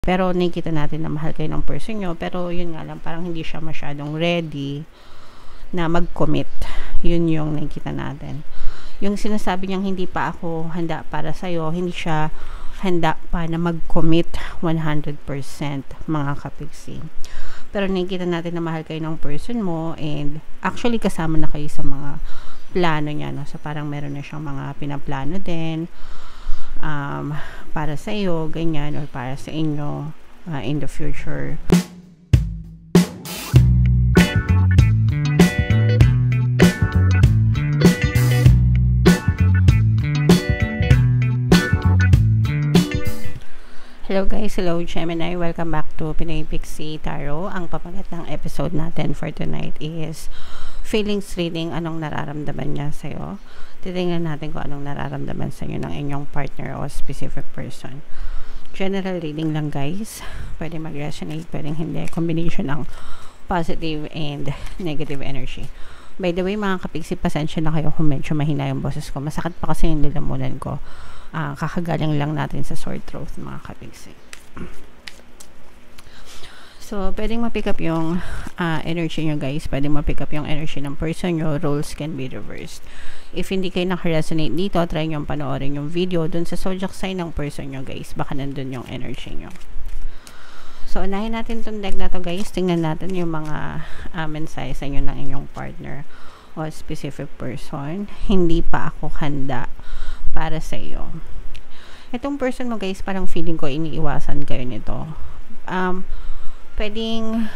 Pero nakikita natin na mahal kayo ng person nyo, pero yun nga lang, parang hindi siya masyadong ready na mag-commit. Yun yung nakikita natin. Yung sinasabi niyang hindi pa ako handa para sa'yo, hindi siya handa pa na mag-commit 100% mga kapiksi. Pero nakikita natin na mahal kayo ng person mo, and actually kasama na kayo sa mga plano niya, no? So parang meron na siyang mga pinaplano din para sa iyo, ganyan, or para sa inyo in the future. Hello guys, hello Gemini, welcome back to Pinoy Pixie Tarot. Ang papagat ng episode natin for tonight is feelings reading. Anong nararamdaman niya sa'yo? Titingnan natin kung anong nararamdaman sa inyo ng inyong partner o specific person. General reading lang guys. Pwede mag-resonate, pwedeng hindi. Combination ng positive and negative energy. By the way mga kapiksi, pasensya na kayo kung medyo mahina yung boses ko. Masakit pa kasi yung lalamunan ko. Kakagaling lang natin sa sore throat mga kapiksi. So, pwedeng ma-pick up yung energy nyo guys. Pwedeng ma-pick up yung energy ng person nyo. Roles can be reversed. If hindi kayo naka-resonate dito, try nyo panoorin yung video dun sa zodiac sign ng person nyo guys. Baka nandun yung energy nyo. So, unahin natin tong deck na to guys. Tingnan natin yung mga mensahe sa inyo ng inyong partner o specific person. Hindi pa ako handa para sa iyo. Itong person mo guys, parang feeling ko iniiwasan kayo nito. Pwedeng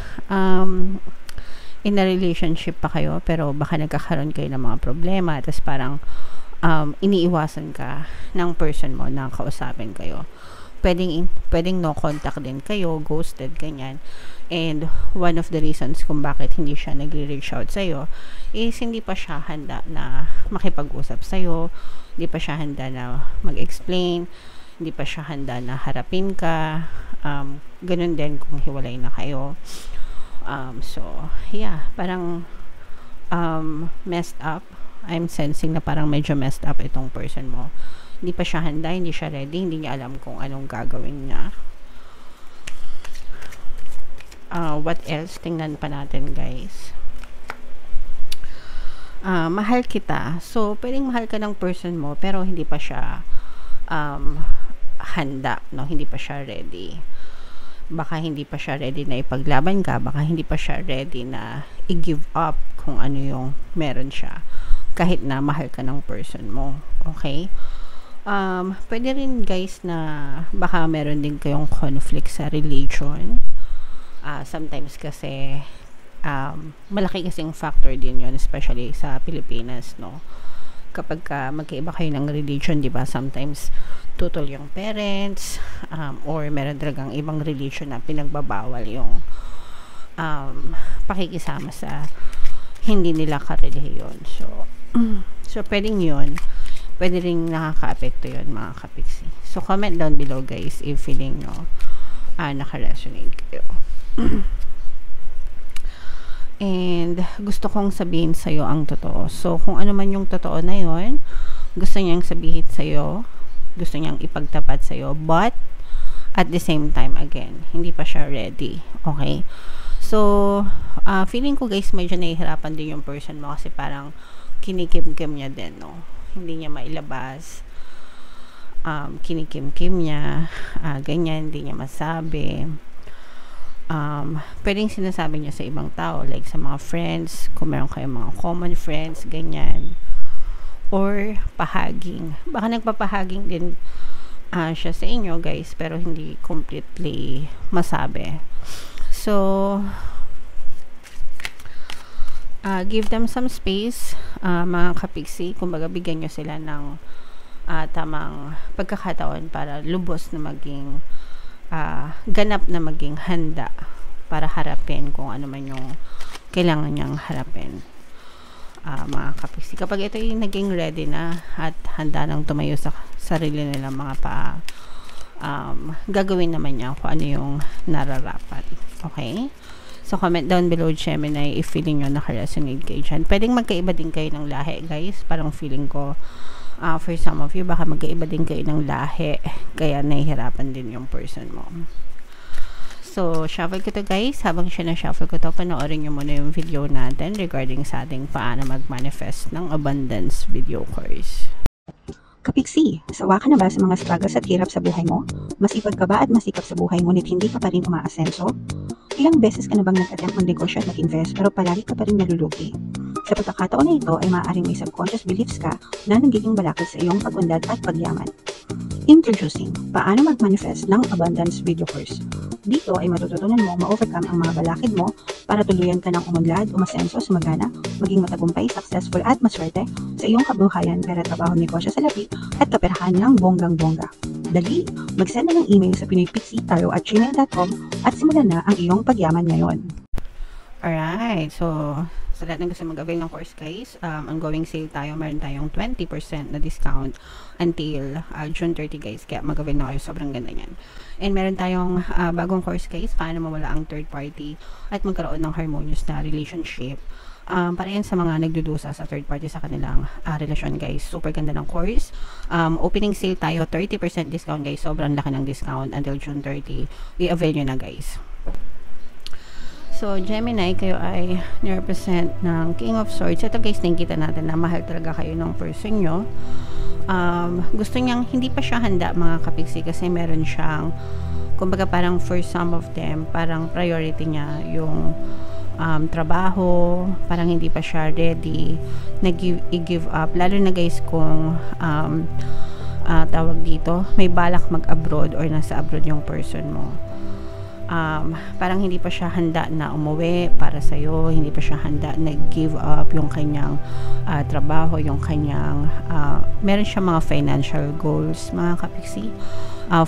in a relationship pa kayo, pero baka nagkakaroon kayo ng mga problema, tapos parang iniiwasan ka ng person mo na kausapin kayo. Pwedeng no contact din kayo, ghosted, ganyan. And one of the reasons kung bakit hindi siya nagre-reach out sa'yo is hindi pa siya handa na makipag-usap sa'yo, hindi pa siya handa na mag-explain, hindi pa siya handa na harapin ka. Ganun din kung hiwalay na kayo. So, yeah, parang messed up. I'm sensing na parang medyo messed up itong person mo. Hindi pa siya handa, hindi siya ready, hindi niya alam kung anong gagawin niya. What else? Tingnan pa natin guys. Mahal kita. So, pwedeng mahal ka ng person mo, pero hindi pa siya handa, no? Hindi pa siya ready. Baka hindi pa siya ready na ipaglaban ka, baka hindi pa siya ready na i-give up kung ano yung meron siya, kahit na mahal ka ng person mo. Okay? Pwede rin guys na baka meron din kayong conflict sa religion. Sometimes kasi malaki kasing factor din yon, especially sa Pilipinas, no? Kapag magkaiba kayo ng religion, di ba, sometimes tutol yung parents, or meron talagang ibang religion na pinagbabawal yung pakikisama sa hindi nila ka-relihiyon. So pwedeng yun. Pwede rin nakaka-apekto yun mga kapiksi. So comment down below guys if feeling nyo naka-resonate kayo. And gusto kong sabihin sa'yo ang totoo. So kung ano man yung totoo na yun, gusto niyang sabihin sa'yo, gusto niyang ipagtapat sa'yo, but at the same time, again, hindi pa siya ready. Okay? So, feeling ko guys, medyo nahihirapan din yung person mo kasi parang kinikim-kim niya din, no? Hindi niya mailabas. Kinikim-kim niya. Ganyan, hindi niya masabi. Pwedeng sinasabi niya sa ibang tao, like sa mga friends, kung meron kayong mga common friends, ganyan. Or pahaging. Baka nagpapahaging din siya sa inyo guys, pero hindi completely masabi. So give them some space mga kapiksi. Kumbaga bigyan nyo sila ng tamang pagkakataon para lubos na maging ganap na maging handa para harapin kung ano man yung kailangan niyang harapin. Mga kapiksi, kapag ito yung naging ready na at handa nang tumayo sa sarili nila mga paa, gagawin naman niya kung ano yung nararapat. Okay? So comment down below Gemini if feeling nyo naka-resonate kayo dyan. Pwedeng magkaiba din kayo ng lahi guys. Parang feeling ko for some of you baka magkaiba din kayo ng lahi, kaya nahihirapan din yung person mo. So, shuffle ko to guys. Habang siya na-shuffle ko to, panoorin nyo muna yung video natin regarding sa ating paano mag-manifest ng abundance video course. Kapiksi, sawa ka na ba sa mga struggles at hirap sa buhay mo? Masipag ka ba at masikap sa buhay ngunit hindi ka pa rin umaasenso? Ilang beses ka na bang nag-attempt mag-negosyo at mag-invest pero palagi ka pa rin nalulugi? Sa pagkakataon na ito ay maaaring may subconscious beliefs ka na nagiging balakid sa iyong pag-unlad at pagyaman. Introducing, paano mag-manifest ng abundance video course. Dito ay matututunan mo ma-overcome ang mga balakid mo para tuluyan ka ng umunlad, umasenso, sumagana, maging matagumpay, successful at maswerte sa iyong kabuhayan, pera, trabaho, negosyo sa lapi at kaperahan ng bonggang-bongga. Dali, mag-send na ng email sa pinoypixie@gmail.com at simulan na ang iyong pagyaman ngayon. Alright, so sa lahat ng gusto mag-avail ng course guys, ongoing sale tayo, meron tayong 20% na discount until June 30 guys, kaya mag-avail na kayo, sobrang ganda niyan. And meron tayong bagong course guys, paano mawala ang third party at magkaroon ng harmonious na relationship. Para yan sa mga nagdudusa sa third party sa kanilang relasyon guys, super ganda ng course. Opening sale tayo, 30% discount guys, sobrang laki ng discount until June 30, i-avail nyo na guys. So, Gemini, kayo ay nirepresent ng King of Swords. Ito guys, nakikita natin na mahal talaga kayo ng person nyo. Gusto niyang, hindi pa siya handa mga kapiksi kasi meron siyang, kumbaga parang for some of them, parang priority niya yung trabaho, parang hindi pa siya ready i-give up. Lalo na guys kung tawag dito, may balak mag-abroad or nasa abroad yung person mo. Parang hindi pa siya handa na umuwi para sa'yo, hindi pa siya handa na give up yung kanyang trabaho, yung kanyang meron siya mga financial goals mga kapiksi.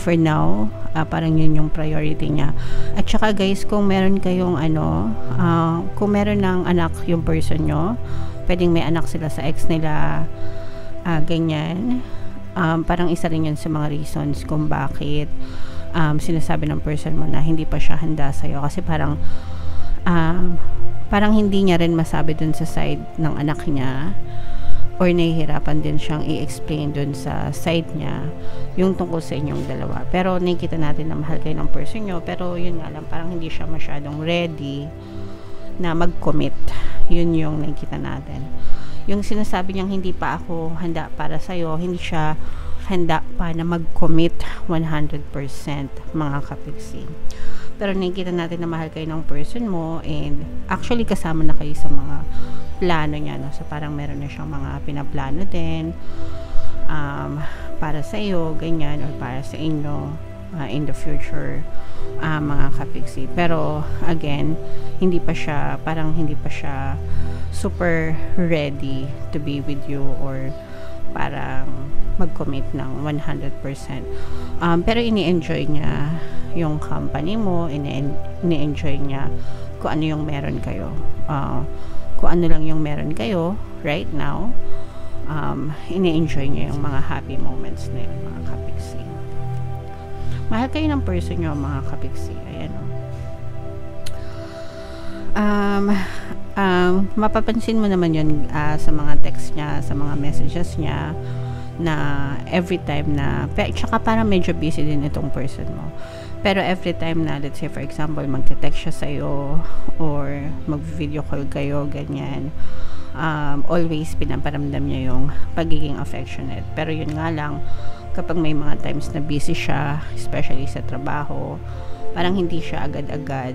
For now, parang yun yung priority niya. At saka guys, kung meron kayong kung meron ng anak yung person nyo, pwedeng may anak sila sa ex nila, ganyan, parang isa rin yun sa mga reasons kung bakit sinasabi ng person mo na hindi pa siya handa sa'yo, kasi parang hindi niya rin masabi dun sa side ng anak niya, or nahihirapan din siyang i-explain dun sa side niya yung tungkol sa inyong dalawa. Pero nakikita natin na mahal kayo ng person nyo, pero yun nga lang, parang hindi siya masyadong ready na mag-commit. Yun yung nakikita natin. Yung sinasabi niyang hindi pa ako handa para sa'yo, hindi siya handa pa na mag-commit 100% mga kapiksi. Pero nakikita natin na mahal kayo ng person mo, and actually kasama na kayo sa mga plano niya, no? So parang meron na siyang mga pinaplano din para sa iyo, ganyan, or para sa inyo in the future mga kapiksi. Pero again, hindi pa siya super ready to be with you or parang mag-commit ng 100%. Pero ini-enjoy niya yung company mo, ini-enjoy niya kung ano yung meron kayo. Kung ano lang yung meron kayo right now, ini-enjoy niya yung mga happy moments na yun, mga kapiksi. Mahal kayo ng person nyo, mga kapiksi. Ayan o. Mapapansin mo naman yun sa mga text niya, sa mga messages niya, na every time na, tsaka parang medyo busy din itong person mo, pero every time na, let's say for example, magte-text siya sa'yo or mag-video call kayo, ganyan, always pinaparamdam niya yung pagiging affectionate. Pero yun nga lang, kapag may mga times na busy siya, especially sa trabaho, parang hindi siya agad-agad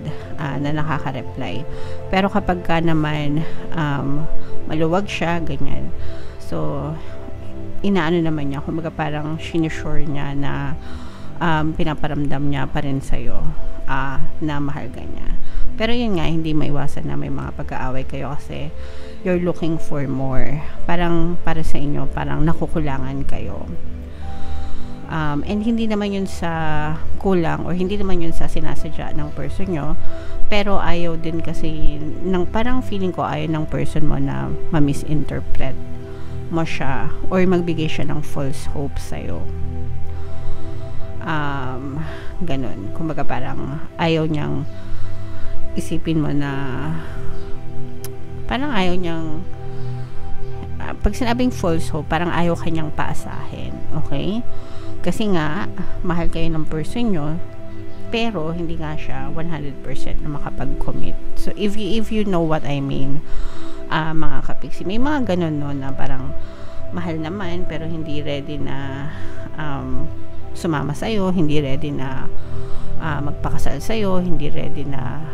na nakaka-reply. Pero kapag ka naman maluwag siya, ganyan, so inaano naman niya, kumbaga parang sinusure niya na pinaparamdam niya pa rin sa'yo na mahal ka niya. Pero yun nga, hindi maiwasan na may mga pag-aaway kayo kasi you're looking for more. Parang para sa inyo, parang nakukulangan kayo. And hindi naman yun sa kulang or hindi naman yun sa sinasadya ng person nyo, pero ayaw din kasi parang feeling ko ayaw ng person mo na ma-misinterpret mo siya or magbigay siya ng false hope sa'yo. Ganun. Kumbaga parang ayaw niyang isipin mo na parang ayaw niyang pag sinabing false hope, parang ayaw kanyang paasahin. Okay? Kasi nga, mahal kayo ng person nyo, pero hindi nga siya 100% na makapag-commit. So if you know what I mean, mga kapiksi, may mga ganun no, na parang mahal naman pero hindi ready na sumama sa'yo, hindi ready na magpakasal sa'yo, hindi ready na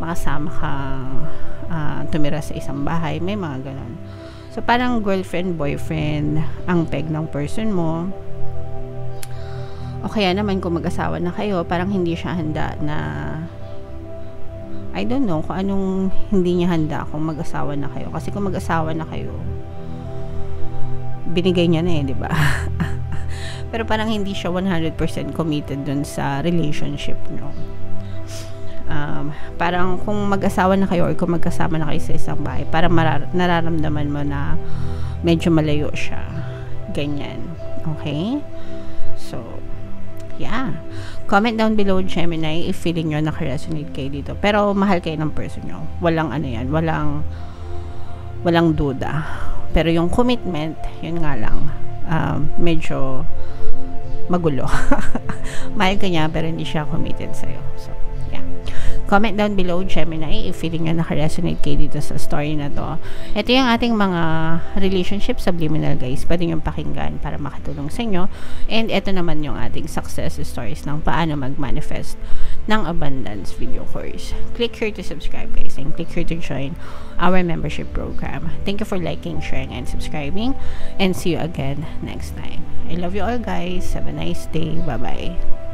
makasama kang tumira sa isang bahay. May mga ganun. So parang girlfriend, boyfriend ang peg ng person mo. O kaya naman kung mag-asawa na kayo, parang hindi siya handa na, I don't know kung anong hindi niya handa kung mag-asawa na kayo. Kasi kung mag-asawa na kayo, binigay niya na di ba? Pero parang hindi siya 100% committed dun sa relationship nyo. Parang kung mag-asawa na kayo or kung magkasama na kayo sa isang bahay, parang nararamdaman mo na medyo malayo siya. Ganyan. Okay? So, yeah. Comment down below, Gemini, if feeling nyo nakaresonate kayo dito. Pero mahal kayo ng person nyo. Walang ano yan. Walang duda. Pero yung commitment, yun nga lang, medyo magulo. Mahal ka niya, pero hindi siya committed sa'yo. So, yeah. Comment down below, Gemini, if feeling nyo nakaresonate kayo dito sa story na to. Ito yung ating mga relationship subliminal, guys. Pwede nyo pakinggan para makatulong sa inyo. And ito naman yung ating success stories ng paano mag-manifest ng abundance video course. Click here to subscribe, guys. And click here to join our membership program. Thank you for liking, sharing, and subscribing. And see you again next time. I love you all, guys. Have a nice day. Bye-bye.